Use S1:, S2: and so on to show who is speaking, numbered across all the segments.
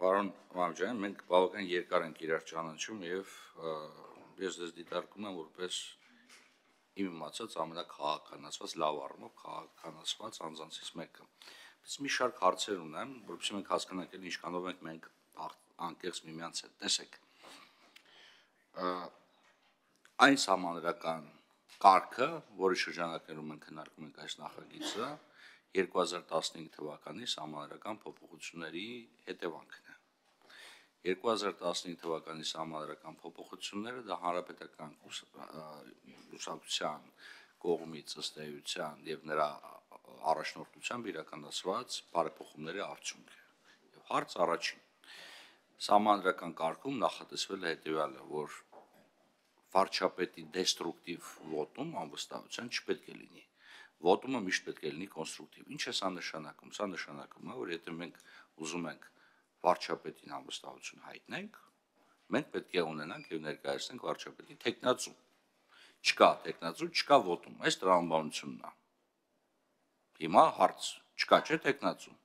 S1: Պարոն Մամջյան, մենք բավական երկար ենք իրար ճանաչում եւ ես ձեզ դիտարկում եմ որպես իմ իմացած ամենակաղաքականացված, լավ առումով քաղաքականացված անձանցից մեկը։ Բայց մի շարք հարցեր ունեմ, որովհետեւ մենք հասկանանք էլ ինչքանով ենք մենք անկեղծ միմյանց հետ։ Տեսեք, այն սահմանադրական կարգը, որի շրջանակներում մենք քննարկում ենք այս նախագիծը, 2015 թվականի սահմանադրական փոփոխությունների հետևանքն է։ 2015 թվականի սահմանադրական փոփոխությունները դա հանրապետական կուսակցության կողմից ըստ էության եւ նրա առաջնորդությամբ իրականացված բարեփոխումների արդյունք է։ Եվ հարց առաջին սահմանադրական կարգում նախատեսվել է հետեւյալը, որ վարչապետի դեստրուկտիվ վոտում անվստահության չպետք է լինի։ Վոտումը միշտ պետք է լինի կոնստրուկտիվ։ Ինչ է սա նշանակում։ Սա նշանակում է, որ եթե մենք ուզում ենք վարչապետին անվստահություն հայտնենք, մենք պետք է ունենանք եւ ներկայացնենք վարչապետի թեկնածու։ Չկա թեկնածու, չկա վոտում, այս տրամաբանությունն է։ Հիմա հարց, չկա չէ թեկնածու։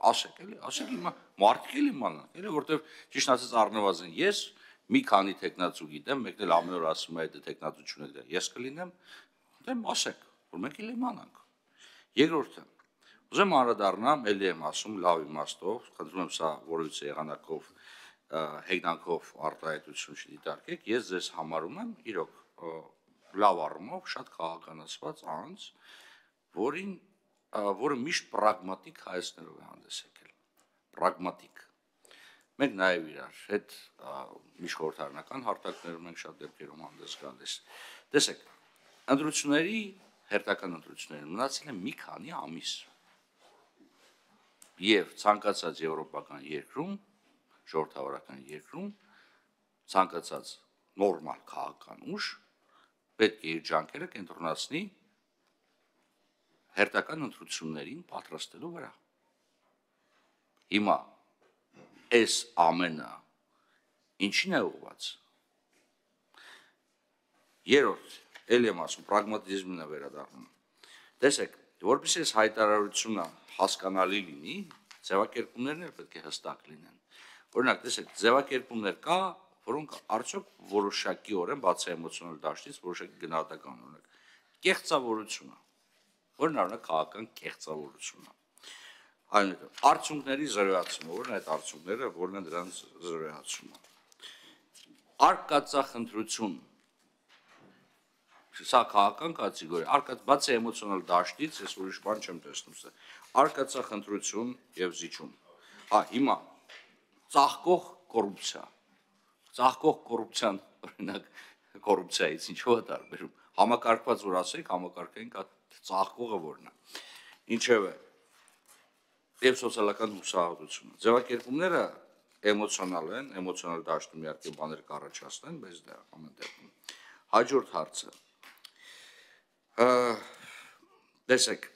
S1: Ասեք էլի, ասեք հիմա մարդիկ էլ իմանան, էլի, որտեվ ճիշտ ասած առնվազն ես մի քանի տեխնացու գիտեմ, մեկն էլ ամեն օր ասում է, այդ տեխնացու չունեք, ես կլինեմ, դեմ ասեք, որ մենք էլ իմանանք։ Երկրորդը, ուզեմ անդրադառնամ, ելի եմ ասում, լավ իմաստով, խնդրում եմ սա որևիցե եղանակով, հեգնանքով արտահայտություն չդիտարկեք, ես ձեզ համարում եմ իրոք լավ առումով շատ քաղաքականացված անձ, որը միշտ պրագմատիկ հայացքներով է հանդես եկել, պրագմատիկ։ Մենք նաև իրար հետ միջխորհրդարանական հարթակներում ենք շատ դեպքերում հանդես գալիս։ Տեսեք, ընտրությունների, հերթական ընտրություններին մնացել է մի քանի ամիս։ Եվ ցանկացած եվրոպական երկրում, ժողովրդավարական երկրում, ցանկացած նորմալ քաղաքական ուժ պետք է իր ջանքերը կենտրոնացնի հերթական ընտրություններին պատրաստելու վրա։ Հիմա այս ամենը ինչին է ուղղված։ Երրորդ, ելի եմ ասում, պրագմատիզմին է վերադառնում։ Տեսեք, որպեսզի այս հայտարարությունը հասկանալի լինի, ձևակերպումներն էլ պետք է հստակ լինեն։ Օրինակ, տեսեք, ձևակերպումներ կա, որոնք արդյոք որոշակիորեն բացի էմոցիոնալ դաշտից որոշակի գնահատական ունեն։ Կեղծավորությունը, որն առնա քաղաքական կեղծավորությունը։ Արդյունքների զրոյացումը, որն այդ արդյունքները, որն է դրանց զրոյացումը։ Արկածախնդրություն, սա քաղաքական կատեգորիա, բացի էմոցիոնալ դաշտից, ես ուրիշ բան չեմ տեսնում սա։ Արկածախնդրություն եւ զիջում։ Հիմա ծաղկող կոռուպցիա։ Ծաղկող կոռուպցիան, օրինակ, կոռուպցիայից ինչու է տարբերում։ Համակարգված որ ասեք, համակարգային կա ծաղկողը որն է։ Ինչևէ, եւ սոցիալական հուսահատությունը։ Ձևակերպումները էմոցիոնալ են, էմոցիոնալ դաշտում իհարկե բաներ կառաջացնեն, բայց դա ամեն դեպքում։ Հաջորդ հարցը։ Տեսեք,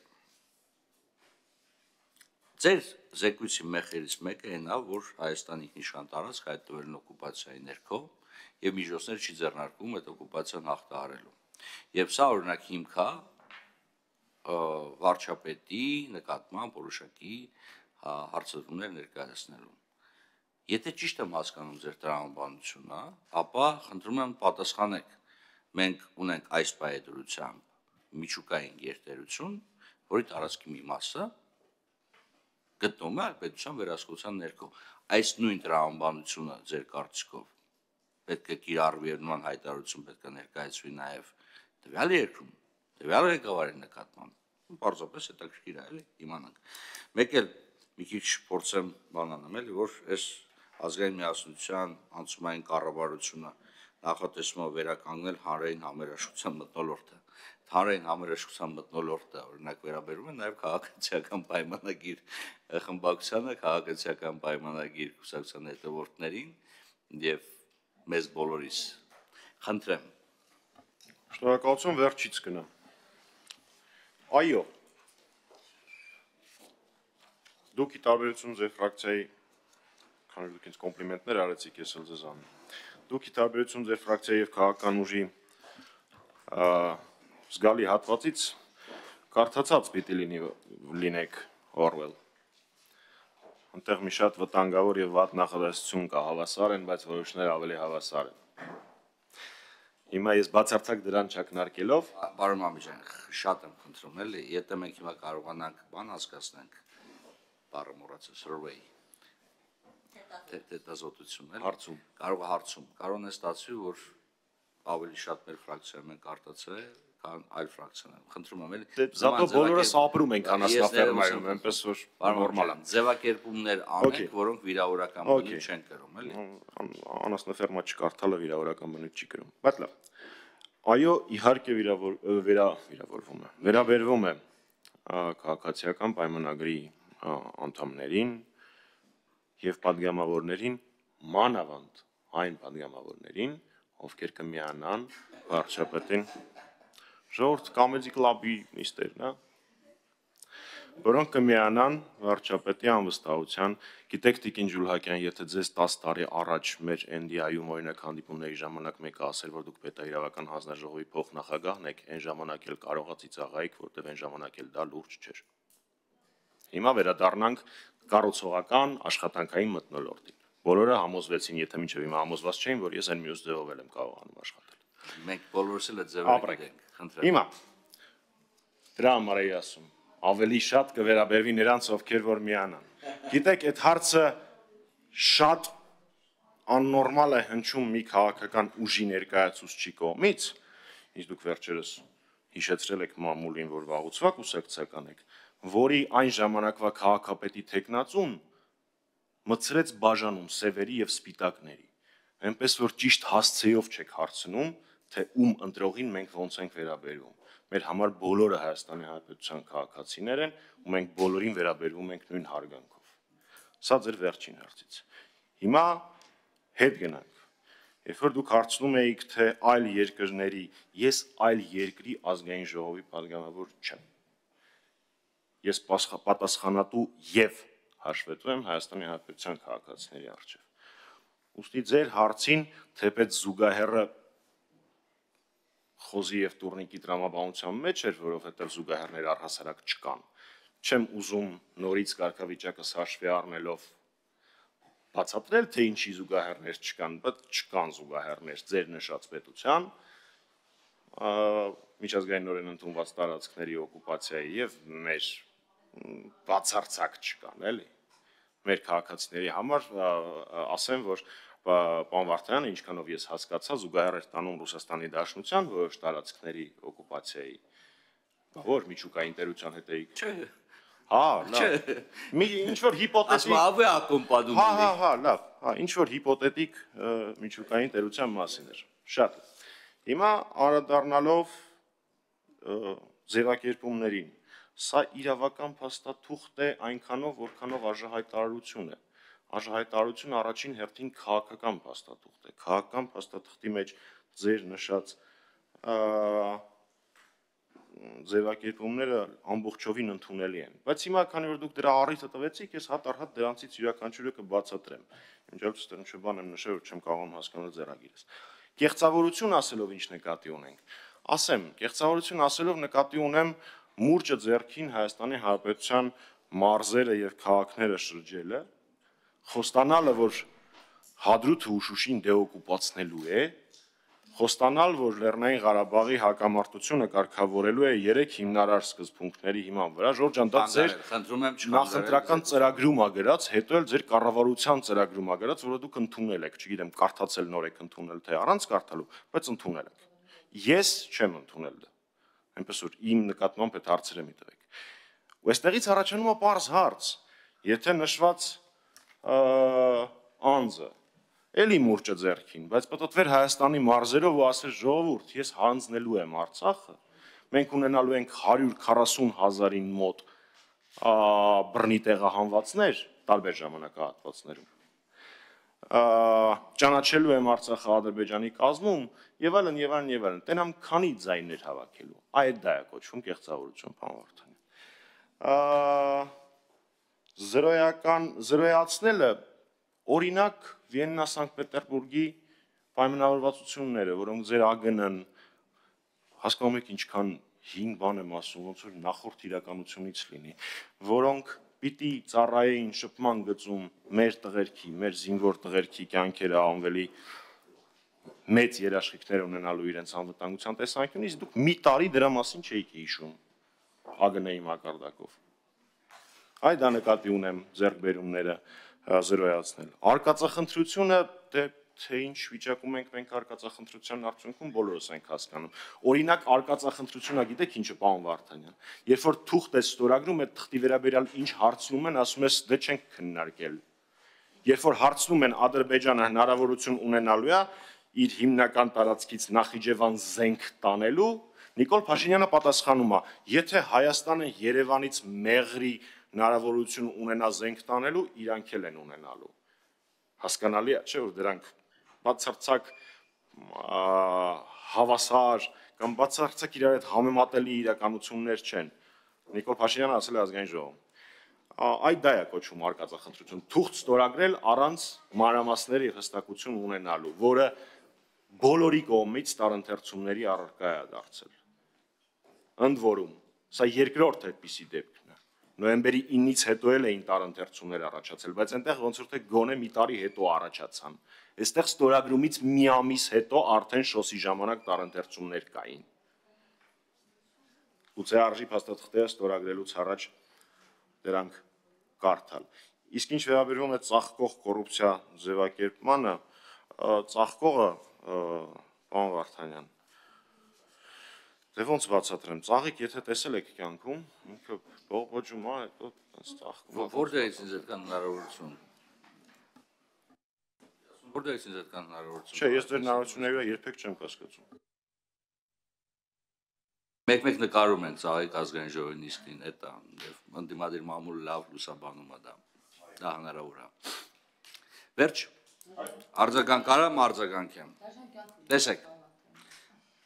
S1: ձեր զեկույցի մեխերից մեկը այն է, որ Հայաստանի ինքնիշխան տարածք հայտնվել են օկուպացիայի ներքո եւ միջոցներ չի ձեռնարկվում այդ օկուպացիան հաղթահարելու։ Եվ սա օրինակ հիմք է վարչապետի նկատմամբ որոշակի հարցադրումներ ներկայացնելու։ Եթե ճիշտ եմ հասկանում ձեր տրամաբանությունը, ապա խնդրում եմ պատասխանեք։ Մենք ունենք այս պայեդրությամբ միջուկային գերտերություն, որի տարածքի մի մասը գտնվում է պետության վերահսկողության ներքո։ Այս նույն տրամաբանությունը ձեր կարծիքով պետք է կիրառվի եւ նման հայտարարություն պետք է ներկայացվի նաեւ տվյալ երկրում, տվյալ ղեկավարի նկատմամբ։ Պարզապես հետաքրքիր է, էլի, իմանանք։ Մեկ էլ մի քիչ փորձեմ բանանամ, էլի, որ այս ազգային միասնության անցումային կառավարությունը նախատեսում է վերականգնել հանրային համերաշխության մթնոլորտը։ Հանրային համերաշխության մթնոլորտը, օրինակ, վերաբերում է նաև քաղաքացիական պայմանագիր խմբակցությանը, քաղաքացիական պայմանագիր կուսակցության հետևորդներին եւ մեզ բոլորիս։ Խնդրեմ։
S2: Շնորհակալություն, վերջից գնամ։ Այո։ Դուք ի տարբերություն ձեր ֆրակցիայի, քանի դուք ինձ կոմպլիմենտներ արեցիք, ես էլ ձեզ անում։ Դուք ի տարբերություն ձեր ֆրակցիայի եւ քաղաքական ուժի զգալի հատվածից կարդացած պիտի լինեք Օրվել։ Այնտեղ մի շատ վտանգավոր եւ վատ նախադասություն կա, հավասար են, բայց որոշները ավելի հավասար են։ Հիմա ես բացարձակ դրան չակնարկելով,
S1: Պարոն Մամիջան, շատ եմ խնդրում, էլի, եթե մենք հիմա կարողանանք բան հասկացնենք, բառը մոռացա, survey, հետազոտություն, էլի, հարցում, կարող է ստացվի, որ ավելի շատ մեր ֆրակցիայում են կարդացել, քան այլ ֆրակցիաներում։ Խնդրում եմ, էլի։
S2: Զատո բոլորս ապրում ենք անասնաֆերմայում, այնպես որ նորմալ է։
S1: Ձևակերպումներ անենք, որոնք վիրավորական բնույթ չեն կրում, էլի։
S2: Անասնաֆերմա չկարդալը վիրավորական բնույթ չի կրում։ Բայց լավ։ Այո, իհարկե վերաբերվում է քաղաքացիական պայմանագրի անդամներին եւ պատգամավորներին, մանավանդ այն պատգամավորներին, ովքեր կմիանան վարչապետին, ժողովուրդ կամեդի կլաբի նիստերն, որոնք կմիանան վարչապետի անվստահության, գիտեք Տիկին Ջուլհակյան, եթե ձեզ 10 տարի առաջ մեր NDI-ում օրինակ հանդիպումների ժամանակ մեկը ասել, որ դուք պետաիրավական հանձնաժողովի փոխնախագահն եք, այն ժամանակ էլ կարողա ծիծաղայիք, որտեղ այն ժամանակ էլ դա լուրջ չէր։ Հիմա վերադառնանք կառուցողական աշխատանքային մթնոլորտին։ Բոլորը համոզվեցին, եթե մինչև հիմա համոզված չէին, որ ես այն մյուս ձևով եմ կարողանում աշխատել։
S1: Մենք բոլորս էլ այդ ձևերը գիտենք, խնդրեմ։
S2: Հիմա դրա համար էի ասում, ավելի շատ կվերաբերվի նրանց, ովքեր որ միանան։ Գիտեք, այդ հարցը շատ աննորմալ է հնչում մի քաղաքական ուժի ներկայացուցչի կողմից, իսկ դուք վերջերս հիշեցրել եք մամուլին, որ վաղուց կուսակցական եք, որի այն ժամանակվա քաղաքապետի թեկնածուն մցրեց բաժանում սևերի եւ սպիտակների։ Այնպես որ ճիշտ հասցեով չեք հարցնում, թե ում ընտրողին մենք ոնց ենք վերաբերվում։ Մեր համար բոլորը Հայաստանի Հանրապետության քաղաքացիներ են, ու մենք բոլորին վերաբերվում ենք նույն հարգանքով։ Սա ձեր վերջին հարցից։ Հիմա հետ գնանք։ Երբ որ դուք հարցնում էիք, թե այլ երկրների, ես այլ երկրի ազգային ժողովի պատգամավոր չեմ։ Ես պատասխանատու եւ հաշվետու եմ Հայաստանի Հանրապետության քաղաքացիների առջև։ Ուստի ձեր հարցին, թեպետ զուգահեռը խոզի եւ տուրնիկի տրամաբանության մեջ էր, որովհետեւ զուգահեռներ առհասարակ չկան։ Չեմ ուզում նորից կարգավիճակը հաշվի առնելով բացատրել, թե ինչի զուգահեռներ չկան, բայց չկան զուգահեռներ ձեր նշած պետության միջազգայինորեն ընդունված տարածքների օկուպացիայի եւ մեր բացարձակ չկան, էլի։ Մեր քաղաքացիների համար ասեմ, որ պարոն Վարդանյանը, ինչքանով ես հասկացա, զուգահեռ էր տանում Ռուսաստանի Դաշնության որոշ տարածքների օկուպացիայի, որ միջուկային տերության հետ էի։
S1: Չէ։
S2: Հա, լավ։ Մի ինչ որ հիպոթետիկ
S1: ասում ակոմպադում
S2: Հա, լավ։ Հա, ինչ որ հիպոթետիկ միջուկային տերության մասին էր։ Շատ։ Հիմա անդրադառնալով ձևակերպումներին, սա իրավական փաստաթուղթ է այնքանով, որքանով արժեհայտարարություն է։ Արժեհայտարարությունը առաջին հերթին քաղաքական փաստաթուղթ է։ Քաղաքական փաստաթղթի մեջ ձեր նշած ձևակերպումները ամբողջովին ընդունելի են։ Բայց հիմա քանի որ դուք դրա առիթը տվեցիք, ես հատ-առհատ դրանցից յուրաքանչյուրը կբացատրեմ։ Ինչպես ինչ բան եմ նշել, որ չեմ կարողանում հասկանալ ձեռագիրս։ Կեղծավորություն ասելով ինչ նկատի ունենք։ Ասեմ, կեղծավորություն ասելով նկատի ունեմ մուրճը ձեռքին Հայաստանի Հանրապետության մարզերը եւ քաղաքները շրջելը, խոստանալը, որ Հադրութը ու Շուշին դեօկուպացնելու է, խոստանալ, որ Լեռնային Ղարաբաղի հակամարտությունը կարգավորելու է 3 հիմնարար սկզբունքների հիման վրա, Ժորժ ջան, դա ձեր նախընտրական ծրագրում ա գրած, հետո էլ ձեր կառավարության ծրագրում ա գրած, որը դուք ընդունել եք, չգիտեմ, կարդացել նոր եք ընդունել, թե առանց կարդալու, բայց ընդունել եք։ Ես չեմ ընդունել դա։ Այնպես որ իմ նկատմամբ այդ հարցերը մի տվեք։ Ու այստեղից առաջանում է պարզ հարց, եթե նշված անձը էլի մուրճը ձեռքին, բայց պատտվեր Հայաստանի մարզերով ու ասել ժողովուրդ, ես հանձնելու եմ Արցախը, մենք ունենալու ենք 140,000-ին մոտ բռնի տեղահանվածներ տարբեր ժամանակահատվածներում, ճանաչելու եմ Արցախը Ադրբեջանի կազմում եւ այլն եւ այլն եւ այլն, տենամ քանի ձայներ հավաքելու, այդ դա է կոչվում կեղծավորություն, պարոն Վարդանյան, զրոյացնելը օրինակ Վիեննա Սանկտ Պետերբուրգի պայմանավորվածությունները, որոնք ձեր ԱԳՆ-ն հասկանում եք ինչքան հին բան եմ ասում, ոնց որ նախորդ իրականությունից լինի, որոնք պիտի ծառայեին շփման գծում մեր տղերքի, մեր զինվոր տղերքի կյանքերը ավելի մեծ երաշխիքներ ունենալու իրենց անվտանգության տեսանկյունից, դուք մի տարի դրա մասին չէիք հիշում ՀԱԳՆ-ի մակարդակով։ Այ դա նկատի ունեմ ձեռքբերումները զրոյացնել։ Արկածախնդրությունը թե ինչ վիճակում ենք մենք արկածախնդրության արդյունքում բոլորս ենք հասկանում։ Օրինակ արկածախնդրությունը գիտեք ինչը, պարոն Վարդանյան, երբ որ թուղթ է ստորագրում, այդ թղթի վերաբերյալ ինչ հարցնում են, ասում ես դե չենք քննարկել։ Երբ որ հարցնում են Ադրբեջանը հնարավորություն ունենալու է իր հիմնական տարածքից Նախիջևան զենք տանելու, Նիկոլ Փաշինյանը պատասխանում է. եթե Հայաստանը Երևանից մեղրի հնարավորություն ունենա զենք տանելու, իրանք էլ են ունենալու։ Հասկանալի է, չէ՞ որ դրանք բացարձակ հավասար կամ բացարձակ իրար հետ համեմատելի իրականություններ չեն։ Նիկոլ Փաշինյանը ասել է ազգային ժողովում։ Այդ դա է կոչվում արկածախնդրություն, թուղթ ստորագրել առանց մանրամասների հստակություն ունենալու, որը բոլորի կողմից տարընթերցումների առարկա է դարձել։ Ընդ որում, սա երկրորդ այդպիսի դեպքն է։ Նոյեմբերի 9-ից հետո էլ էին տարընթերցումներ առաջացել, բայց այնտեղ ոնց որ թե գոնե մի տարի հետո առաջացան։ Այստեղ ստորագրումից մի ամիս հետո արդեն շոսի ժամանակ տարընթերցումներ կային։ Գուցե արժի փաստաթղթերը ստորագրելուց առաջ դրանք կարդալ։ Իսկ ինչ վերաբերում է ծաղկող կոռուպցիա ձևակերպմանը, ծաղկողը, պարոն Վարդանյան, դե ոնց բացատրեմ, ծաղիկ եթե տեսել եք կյանքում, ինքը բողբոջում է, հետո ծաղկվում։
S1: Որտեղից ինձ այդքան հնարավորություն։ Որտեղից ինձ այդքան հնարավորություն։
S2: Չէ, ես ձեր հնարավորությունները երբեք չեմ կասկածում։
S1: Մեկ-մեկ նկարում են ծաղիկ ազգային ժողովի նիստին, էդ է, եւ ընդդիմադիր մամուլը լավ լուսաբանում է դա։ Դա հնարավոր է։ Վերջ, արձագանք արամ, արձագանքեմ։ Տեսեք։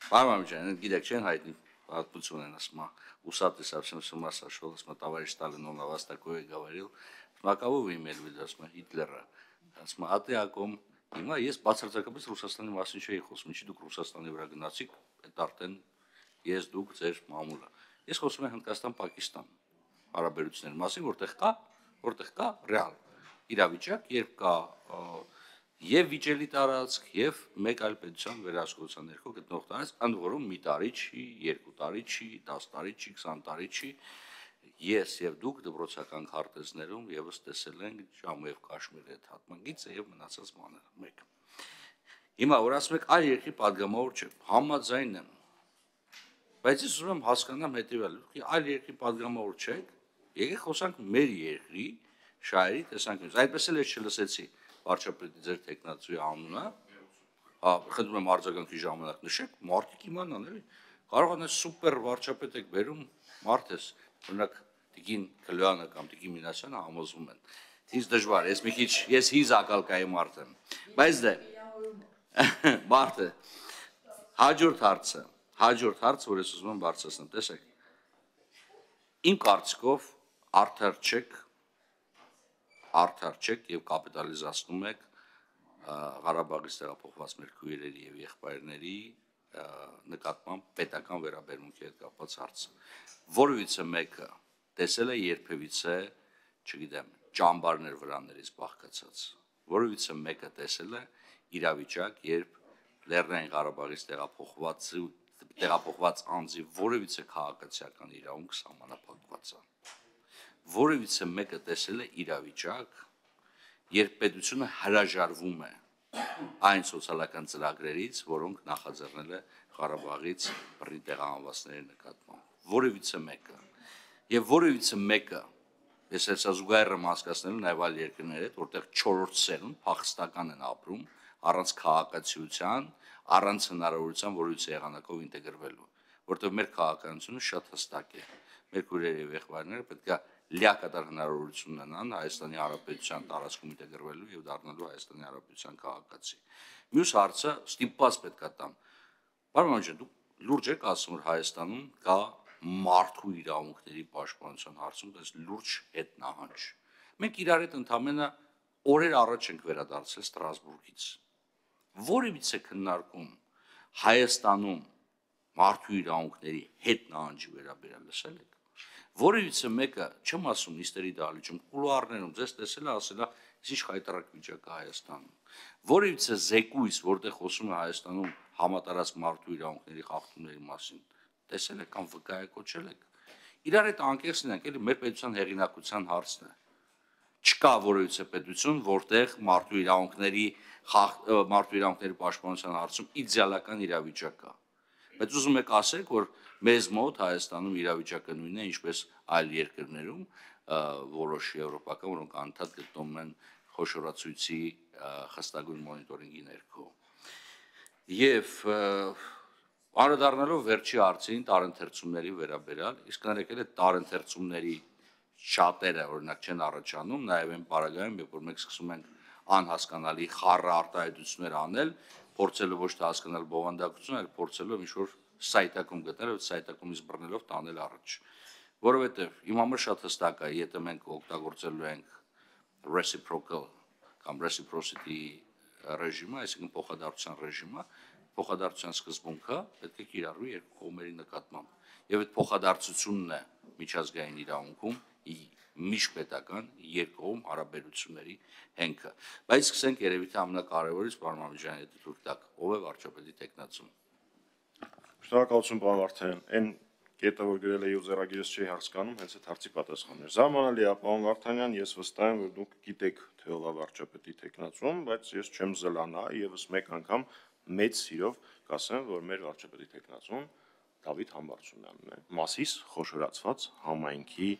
S1: Պարոն ջան, գիտեք չեն հայտնի պատմություն են ասում, усатый совсем с ума сошел, ասում товарищ Сталин, он о вас такое говорил, а кого вы имели в виду, ասում Հիտլերը, ասում а ты о ком? Հիմա ես բացարձակապես Ռուսաստանի մասին չէի խոսում, ինչի դուք Ռուսաստանի վրա գնացիք, այդ արդեն ես դուք ձեր մամուլը։ Ես խոսում եմ Հնդկաստան-Պակիստան հարաբերությունների մասին, որտեղ կա ռեալ իրավիճակ, երբ կա եւ վիճելի տարածք, եւ մեկ այլ պետության վերահսկողության ներքո գտնող տարածք, ընդ որում մի տարի չի, 2 տարի չի, 10 տարի չի, 20 տարի չի։ Ես եւ դուք դպրոցական քարտեզներում եւս տեսել ենք Ջամու եւ Կաշմիրի այդ հատմանգիծը եւ մնացած բաները։ Մեկ։ Հիմա որ ասում եք այլ երկրի падգամավոր չէ, համաձայն եմ։ Բայց ես ուզում եմ հասկանամ հետեւյալը, այլ երկրի падգամավոր չեք, եկեք խոսանք մեր երկրի շահերի տեսանկյունից։ Այդպես էլ ես չլսեցի վարչապետի ձեր տեխնացուի անունը, խնդրում եմ արձագանքի ժամանակ նշեք, մարդիկ իմանան, էլի։ Կարող է սուպեր վարչապետ եք բերում, մարդ ես, օրինակ Տիկին Քլոյանը կամ Տիկին Մինասյանը համոզվում են։ Ինձ դժվար, ես մի քիչ, ես հիզ ակալկայի մարդ եմ։ Բայց դե մարդը հաջորդ հարցը, որ ես ուզում եմ բարձրացնել, տեսեք։ Իմ կարծիքով արդար չեք եւ կապիտալիզացնում եք Ղարաբաղից տեղափոխված մեր քույրերի եւ եղբայրների նկատմամբ պետական վերաբերմունքի հետ կապված հարցը։ Որևիցե մեկը տեսել է երբևիցե, չգիտեմ, ճամբարներ վրաներից բաղկացած։ Որևիցե մեկը տեսել է իրավիճակ, երբ Լեռնային Ղարաբաղից տեղափոխված անձի որևիցե քաղաքացիական իրավունք սահմանափակված է։ Որևիցե մեկը տեսել է իրավիճակ, երբ պետությունը հրաժարվում է այն սոցիալական ծրագրերից, որոնք նախաձեռնել է Ղարաբաղից բռնի տեղահանվածների նկատմամբ։ Որևիցե մեկը։ Եվ որևիցե մեկը, ես հեսա զուգահեռ եմ հասկացնելու նաև այլ երկրների հետ, որտեղ 4-րդ սերունդ փախստական են ապրում, առանց քաղաքացիության, առանց հնարավորության որևիցե եղանակով ինտեգրվելու, որտեղ մեր քաղաքականությունը շատ հստակ է։ Մեր քույրերը եւ եղբայրները պետք է լիակատար հնարավորություն ունենան Հայաստանի Հանրապետության տարածքում ինտեգրվելու եւ դառնալու Հայաստանի Հանրապետության քաղաքացի։ Մյուս հարցը ստիպված պետք է տամ։ Պարոն ջան, դուք լուրջ եք ասում, որ Հայաստանում կա մարդու իրավունքների պաշտպանության հարցում դες լուրջ հետնահանջ։ Մենք իրար հետ ընդամենը օրեր առաջ ենք վերադարձել Ստրասբուրգից։ Որևիցե քննարկում Հայաստանում մարդու իրավունքների հետնահանջի վերաբերյալ լսել եք։ Որևիցե մեկը, չեմ ասում նիստերի դահլիճում, կուլուարներում, ձեզ տեսել է, ասել է, ինչ խայտարակ վիճակ է Հայաստանում։ Որևիցե զեկույց, որտեղ խոսում է Հայաստանում համատարած մարդու իրավունքների խախտումների մասին, տեսել եք կամ վկայակոչել եք։ Իրար հետ անկեղծ լինենք, էլի մեր պետության հեղինակության հարցն է։ Չկա որևիցե պետություն, որտեղ մարդու իրավունքների պաշտպանության հարցում իդեալական իրավիճակ կա։ Բայց ուզում եք ասեք, որ մեզ մոտ Հայաստանում իրավիճակը նույնն է, ինչպես այլ երկրներում, որոշ եվրոպական, որոնք անդադ գտնվում են խոշորացույցի խստագույն մոնիտորինգի ներքո։ Եվ անդրադառնալով վերջի հարցին տարընթերցումների վերաբերյալ, իսկ ներեկել է տարընթերցումների շատերը օրինակ չեն առաջանում, նաև այն պարագայում, երբ որ մենք սկսում ենք անհասկանալի խառը արտահայտություններ անել, փորձելով ոչ թե հասկանալ բովանդակություն, այլ փորձելով ինչ-որ սայտակում գտնել, այդ սայտակումից բռնելով տանել առաջ։ Որովհետև իմ համար շատ հստակ է, եթե մենք օգտագործելու ենք reciprocal կամ reciprocity ռեժիմը, այսինքն փոխադարձության ռեժիմը, փոխադարձության սկզբունքը պետք է կիրառվի երկու կողմերի նկատմամբ։ Եվ այդ փոխադարձությունն է միջազգային իրավունքում միջպետական երկկողմ հարաբերությունների հենքը։ Բայց սկսենք երևի թե ամենակարևորից, պարոն Մամեջյան, եթե թույլ տաք, ով է վարչապետի տեխնացում։
S2: Շնորհակալություն, պարոն Վարդանյան։ Այն կետը, որ գրել էի ու ձեռագիրս չի հասկանում, հենց այդ հարցի պատասխանն էր։ Զարմանալի է, պարոն Վարդանյան, ես վստահ եմ, որ դուք գիտեք, թե ով է վարչապետի տեխնացում, բայց ես չեմ զլանա եւս մեկ անգամ մեծ սիրով կասեմ, որ մեր վարչապետի տեխնացում Դավիթ Համբարձումյանն է։ Մասիս խոշորացված համայնքի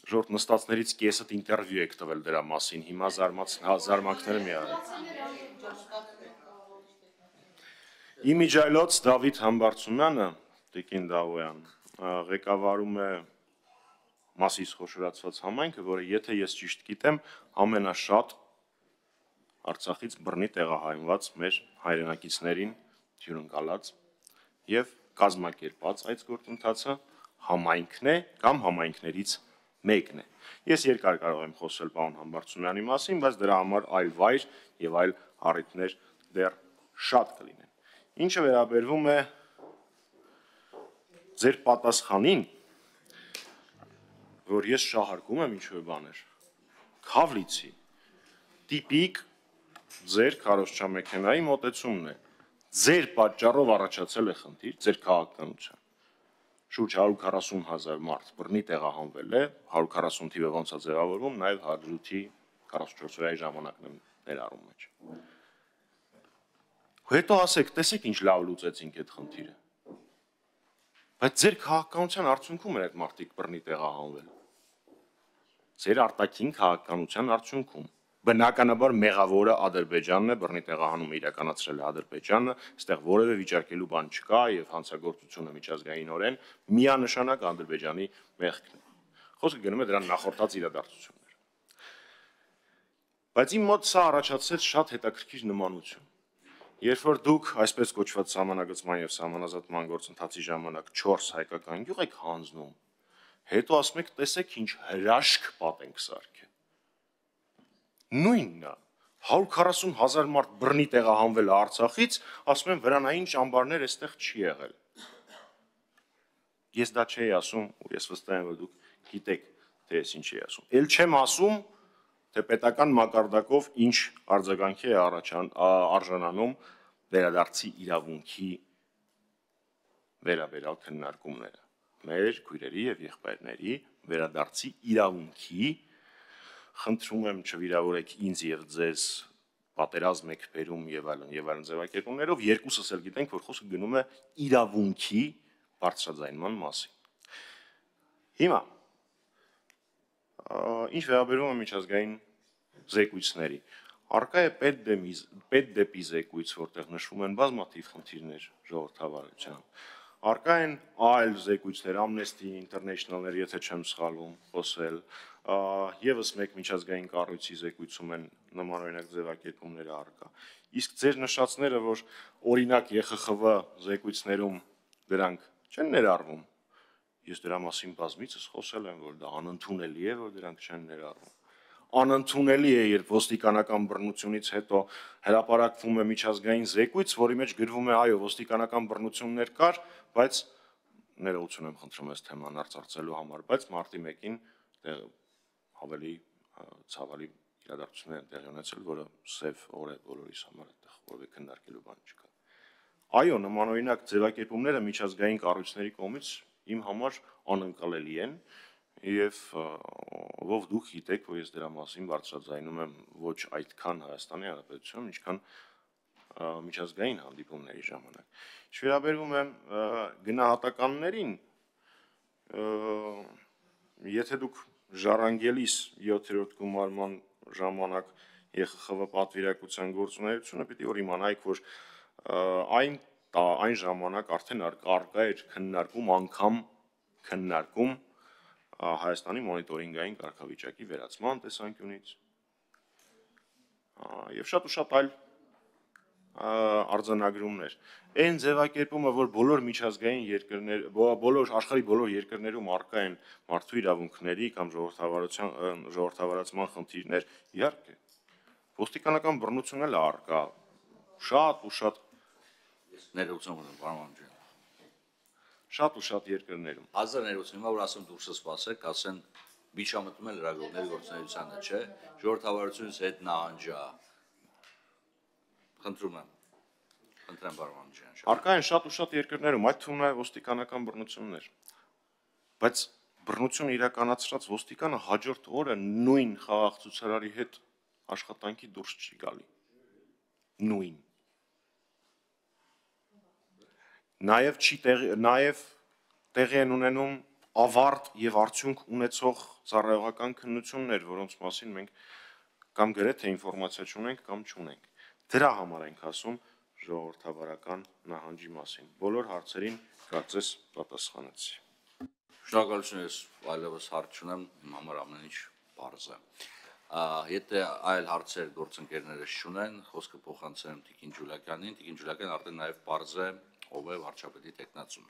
S2: ժողովրդ նստածներից կեսդ ինտերվյու եք տվել դրա մասին, հիմա զարմանքները մի արեք։ Իմիջայլոց Դավիթ Համբարձումյանը, Տիկին Դավոյան, ղեկավարում է Մասիս խոշորացված համայնքը, որը եթե ես ճիշտ գիտեմ, ամենաշատ Արցախից բռնի տեղահանված մեր հայրենակիցներին հյուրընկալած եւ կազմակերպած այդ գործընթացը համայնքն է կամ համայնքներից մեկն է։ Ես երկար կարող եմ խոսել պարոն Համբարձումյանի մասին, բայց դրա համար այլ վայր եւ այլ առիթներ դեռ շատ կլինեն։ Ինչը վերաբերվում է ձեր պատասխանին, որ ես շահարկում եմ ինչ-որ բաներ, քավլիցի, տիպիկ ձեր քարոզչամեքենայի մոտեցումն է, ձեր պատճառով առաջացել է խնդիր, ձեր քաղաքականության, շուրջ 140,000 մարդ բռնի տեղահանվել է, 140 թիվը ոնց է ձևավորվում, նաև հաջորդի 44 օրյայի ժամանակն եմ ներառում մեջ։ Հետո ասեք, տեսեք ինչ լավ լուծեցինք այդ խնդիրը։ Բայց ձեր քաղաքականության արդյունքում էր այդ մարդիկ բռնի տեղահանվել։ Ձեր արտաքին քաղաքականության արդյունքում։ Բնականաբար մեղավորը Ադրբեջանն է, բռնի տեղահանումը իրականացրել է Ադրբեջանը, այստեղ որևէ վիճարկելու բան չկա եւ հանցագործությունը միջազգայինորեն միանշանակ Ադրբեջանի մեղքն է։ Խոսքը գնում է դրան նախորդած իրադարձություններ։ Բայց իմ մոտ սա առաջացրեց շատ հետաքրքիր նմանություն։ Երբ որ դուք այսպես կոչված սահմանագծման եւ սահմանազատման գործընթացի ժամանակ 4 հայկական գյուղ եք հանձնում, հետո ասում եք, տեսեք ինչ հրաշք պատ ենք սարքել։ Նույնն է, 140,000 մարդ բռնի տեղահանվել է Արցախից, ասում են վրանային ճամբարներ այստեղ չի եղել։ Ես դա չէի ասում, ու ես վստահ եմ, որ դուք գիտեք, թե ես ինչ էի ասում։ Էլ չեմ ասում, թե պետական մակարդակով ինչ արձագանքի է արժանանում վերադարձի իրավունքի վերաբերյալ քննարկումները։ Մեր քույրերի եւ եղբայրների վերադարձի իրավունքի, խնդրում եմ չվիրավորեք ինձ եւ ձեզ պատերազմ եք բերում եւ այլն ձևակերպումներով, երկուսս էլ գիտենք, որ խոսքը գնում է իրավունքի բարձրաձայնման մասին։ Հիմա ինչ վերաբերում է միջազգային զեկույցների, առկա է պետդեպի զեկույց, որտեղ նշվում են բազմաթիվ խնդիրներ ժողովրդավարության, առկա են այլ զեկույցներ, Amnesty International-ներ, եթե չեմ սխալվում, խոսել, եւս մեկ միջազգային կառույցի զեկույցում են նմանօրինակ ձևակերպումները առկա։ Իսկ ձեր նշածները, որ օրինակ ԵԽԽՎ զեկույցներում դրանք չեն ներառվում, ես դրա մասին բազմիցս խոսել եմ, որ դա անընդունելի է, որ դրանք չեն ներառվում։ Անընդունելի է, երբ ոստիկանական բռնությունից հետո հրապարակվում է միջազգային զեկույց, որի մեջ գրվում է, այո, ոստիկանական բռնություններ կար, բայց ներողություն եմ խնդրում այս թեման արծարծելու համար, բայց մարտի 1-ին ավելի ցավալի իրադարձություններ են տեղի ունեցել, որը սև օր է բոլորիս համար, այդտեղ որևէ քննարկելու բան չկա։ Այո, նմանօրինակ ձևակերպումները միջազգային կառույցների կողմից իմ համար անընկալելի են եւ ով դուք գիտեք, որ ես դրա մասին բարձրաձայնում եմ ոչ այդքան Հայաստանի Հանրապետությունում, ինչքան միջազգային հանդիպումների ժամանակ։ Ինչ վերաբերում է գնահատականներին, եթե դուք ժառանգելիս 7-րդ գումարման ժամանակ ԵԽԽՎ պատվիրակության գործունեությունը պիտի որ իմանայիք, որ այն ժամանակ արդեն արկա էր քննարկում Հայաստանի մոնիտորինգային կարգավիճակի վերացման տեսանկյունից եւ շատ ու շատ այլ արձանագրումներ։ Այն ձևակերպումը, որ բոլոր միջազգային երկրներ, բոլոր աշխարհի բոլոր երկրներում արկա են մարդու իրավունքների կամ ժողովրդավարացման խնդիրներ, իհարկե, ոստիկանական բռնություն էլ արկա շատ ու շատ
S1: ներողություն խնդրում, պարոն Մանուկյան։
S2: Շատ ու շատ երկրներում։
S1: Հազար ներողություն, հիմա որ ասեմ դուրսը սպասեք, ասեն միջամտում են լրագրողների գործունեությանը, չէ՞, ժողովրդավարությունից հետ նահանջա։ Խնդրում եմ, պարոն Մանուկյան։
S2: Արկա են շատ ու շատ երկրներում, այդ թվում նաև ոստիկանական բռնություններ։ Բայց բռնություն իրականացրած ոստիկանը հաջորդ օրը նույն խաղաղ ցուցարարի հետ աշխատանքի դուրս չի գալի։ Նույն։ Նաև տեղի են ունենում ավարտ եւ արդյունք ունեցող ծառայողական քննություններ, որոնց մասին մենք կամ գրեթե ինֆորմացիա չունենք կամ չունենք։ Դրա համար ենք ասում ժողովրդավարական նահանջի մասին։ Բոլոր հարցերին կարծես պատասխանեցի։
S1: Շնորհակալություն, ես այլևս հարց չունեմ, իմ համար ամեն ինչ պարզ է։ Եթե այլ հարցեր գործընկերներս չունեն, խոսքը փոխանցեմ Տիկին Ջուլակյանին, Տիկին Ջուլակյան արդեն նաև պարզ է, ով է վարչապետի տեխնացում։